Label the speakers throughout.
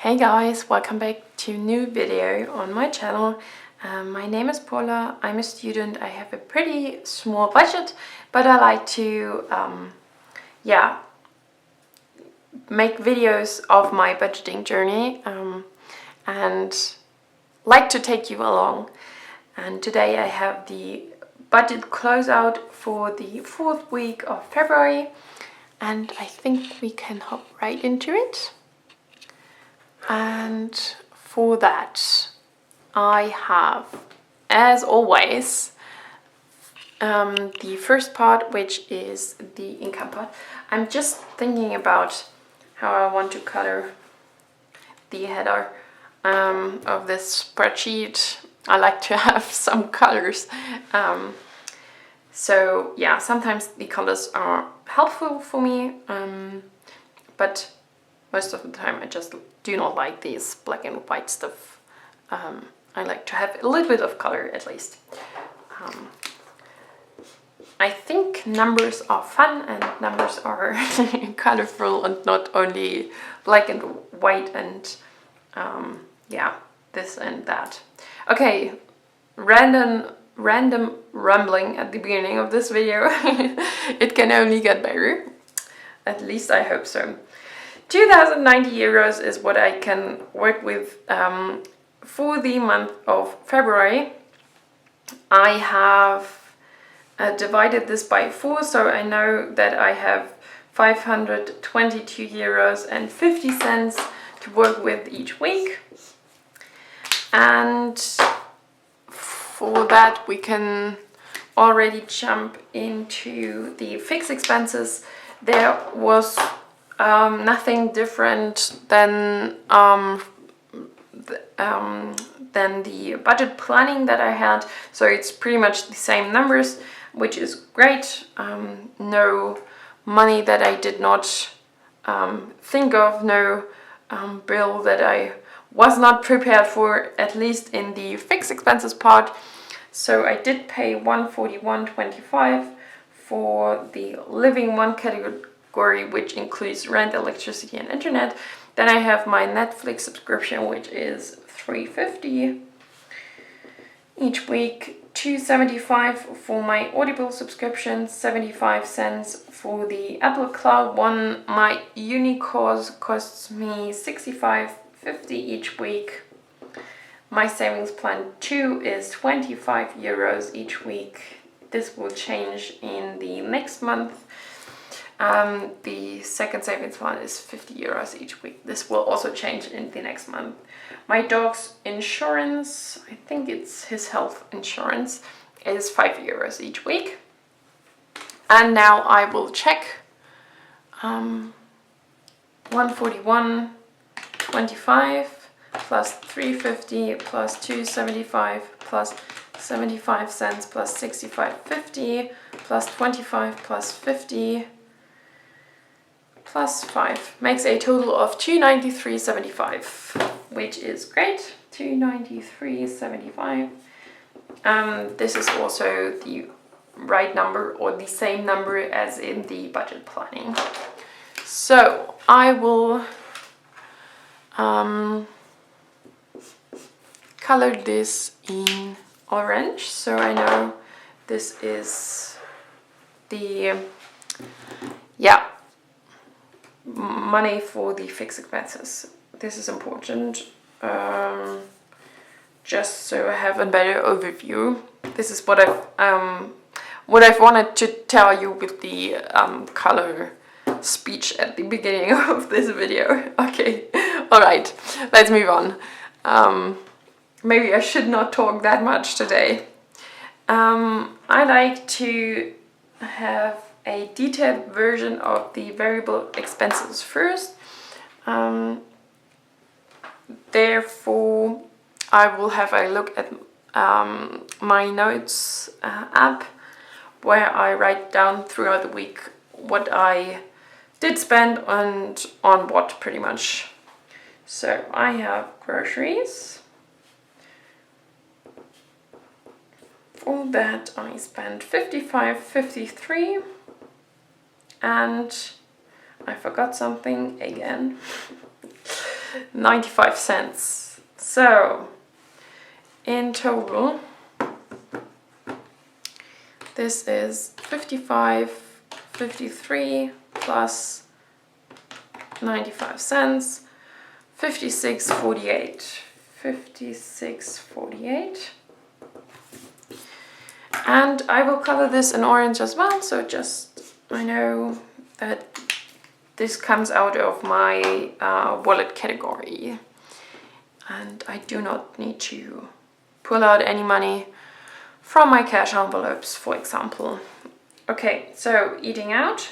Speaker 1: Hey guys, welcome back to a new video on my channel. My name is Paula, I'm a student, I have a pretty small budget, but I like to make videos of my budgeting journey and like to take you along. And today I have the budget closeout for the 4th week of February, and I think we can hop right into it. And for that, I have, as always, the first part, which is the income part. I'm just thinking about how I want to color the header of this spreadsheet. I like to have some colors. So yeah, sometimes the colors are helpful for me, but most of the time I just do not like these black and white stuff. I like to have a little bit of color at least. I think numbers are fun and numbers are colorful and not only black and white and this and that. Okay, random rambling at the beginning of this video. It can only get better. At least I hope so. 2,090 euros is what I can work with for the month of February. I have divided this by 4, so I know that I have 522 euros and 50 cents to work with each week. And for that we can already jump into the fixed expenses. There was nothing different than the budget planning that I had, so it's pretty much the same numbers, which is great. No money that I did not think of, no bill that I was not prepared for, at least in the fixed expenses part. So I did pay 141.25 for the living one category, which includes rent, electricity and internet. Then I have my Netflix subscription, which is $3.50 each week, $2.75 for my Audible subscription, 75 cents for the Apple Cloud one. My uni course costs me $65.50 each week. My savings plan 2 is 25 euros each week. This will change in the next month. The second savings plan is 50 euros each week. This will also change in the next month. My dog's insurance, I think it's his health insurance, is 5 euros each week. And now I will check 141.25 plus 350 plus 275 plus 75 cents plus 65.50 plus 25 plus 50 plus 5 makes a total of 293.75, which is great. 293.75. This is also the right number, or the same number as in the budget planning. So I will color this in orange, so I know this is the money for the fixed expenses. This is important, just so I have a better overview. This is what I've wanted to tell you with the color speech at the beginning of this video. Okay, all right, let's move on. Maybe I should not talk that much today. I like to have a detailed version of the variable expenses first. Therefore, I will have a look at my notes app, where I write down throughout the week what I did spend and on what, pretty much. So I have groceries. For that I spent 55.53, and I forgot something again. 95 cents. So in total, this is 53 plus 95 cents, 56.48. 56.48. And I will color this in orange as well, so just I know that this comes out of my wallet category and I do not need to pull out any money from my cash envelopes, for example. Okay, so eating out.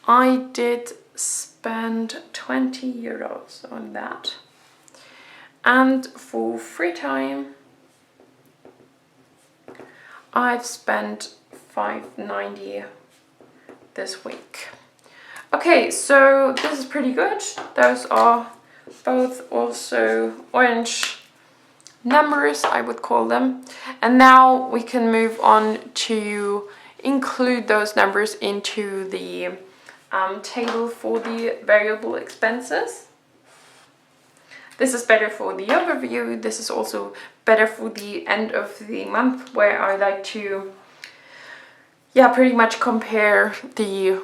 Speaker 1: I did spend 20 euros on that. And for free time, I've spent 5.90 this week. Okay, so this is pretty good. Those are both also orange numbers, I would call them. And now we can move on to include those numbers into the table for the variable expenses. This is better for the overview. This is also better for the end of the month, where I like to pretty much compare the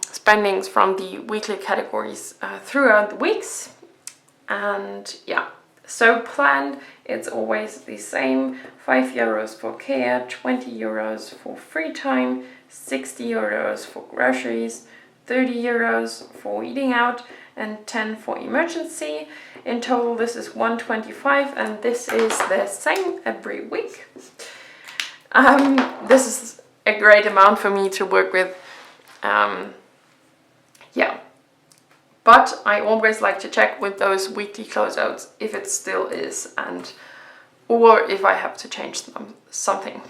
Speaker 1: spendings from the weekly categories throughout the weeks. And so planned, it's always the same. 5 euros for care, 20 euros for free time, 60 euros for groceries, 30 euros for eating out, and 10 for emergency. In total, this is 125, and this is the same every week. This is a great amount for me to work with. But I always like to check with those weekly closeouts if it still is, or if I have to change something.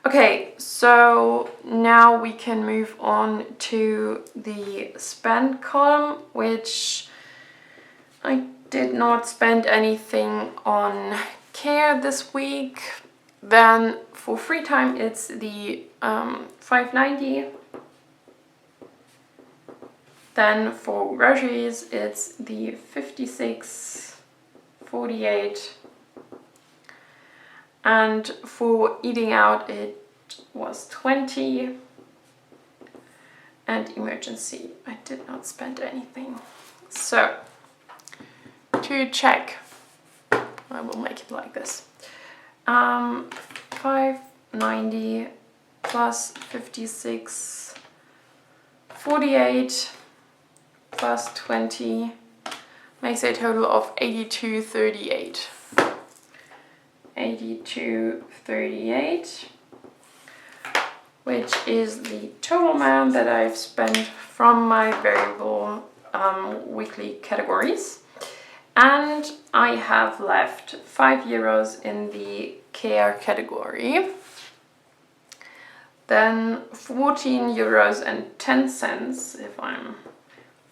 Speaker 1: Okay, so now we can move on to the spend column, which I did not spend anything on care this week. Then for free time, it's the 5.90. Then for groceries, it's the 56.48. And for eating out, it was 20. And emergency, I did not spend anything. So, to check, I will make it like this. 5.90 plus 56.48 plus 20 makes a total of 82.38. 82.38, which is the total amount that I've spent from my variable weekly categories. And I have left 5 euros in the care category. Then 14 euros and 10 cents, if I'm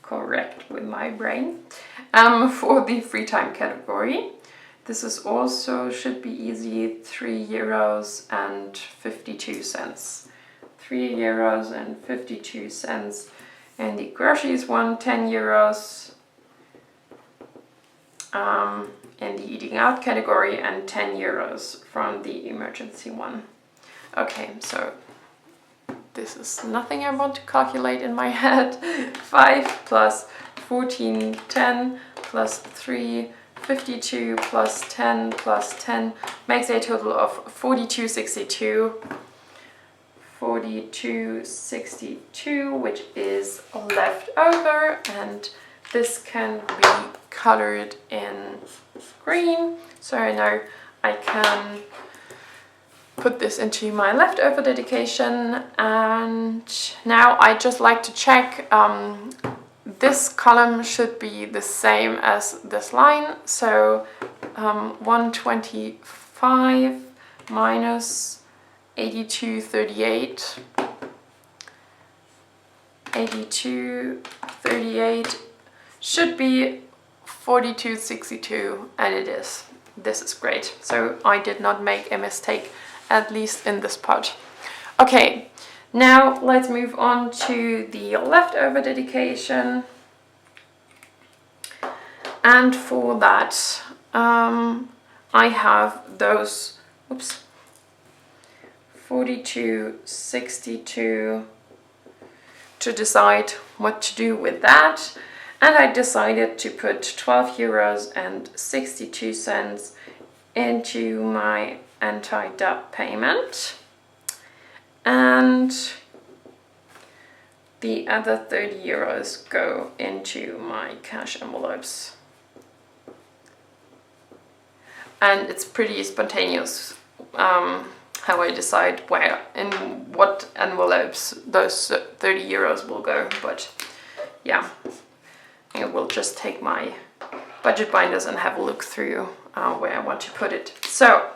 Speaker 1: correct with my brain, for the free time category. This is also, should be easy, 3 euros and 52 cents. 3 euros and 52 cents. And the groceries one, 10 euros. In the eating out category, and 10 euros from the emergency one. Okay, so this is nothing I want to calculate in my head. 5 plus 14, 10 plus 3, 52 plus 10 plus 10 makes a total of 42.62. 42.62, which is left over, and this can be colored in green. So now I can put this into my leftover dedication. And now I just like to check, this column should be the same as this line. So 125 minus 82.38. 82.38 should be 42.62, and it is. This is great. So I did not make a mistake, at least in this part. Okay, now let's move on to the leftover dedication. And for that, I have those, 42.62 to decide what to do with that. And I decided to put 12 euros and 62 cents into my anti-debt payment. And the other 30 euros go into my cash envelopes. And it's pretty spontaneous how I decide where, in what envelopes those 30 euros will go. But yeah, I will just take my budget binders and have a look through where I want to put it. So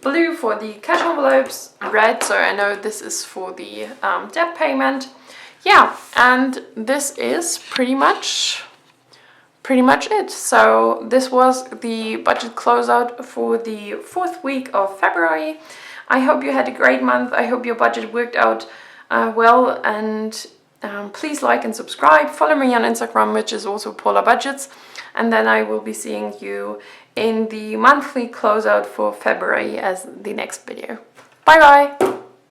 Speaker 1: blue for the cash envelopes, red, so I know this is for the debt payment. Yeah, and this is pretty much it. So this was the budget closeout for the 4th week of February. I hope you had a great month. I hope your budget worked out well, and please like and subscribe. Follow me on Instagram, which is also Polar Budgets, and then I will be seeing you in the monthly closeout for February as the next video. Bye bye!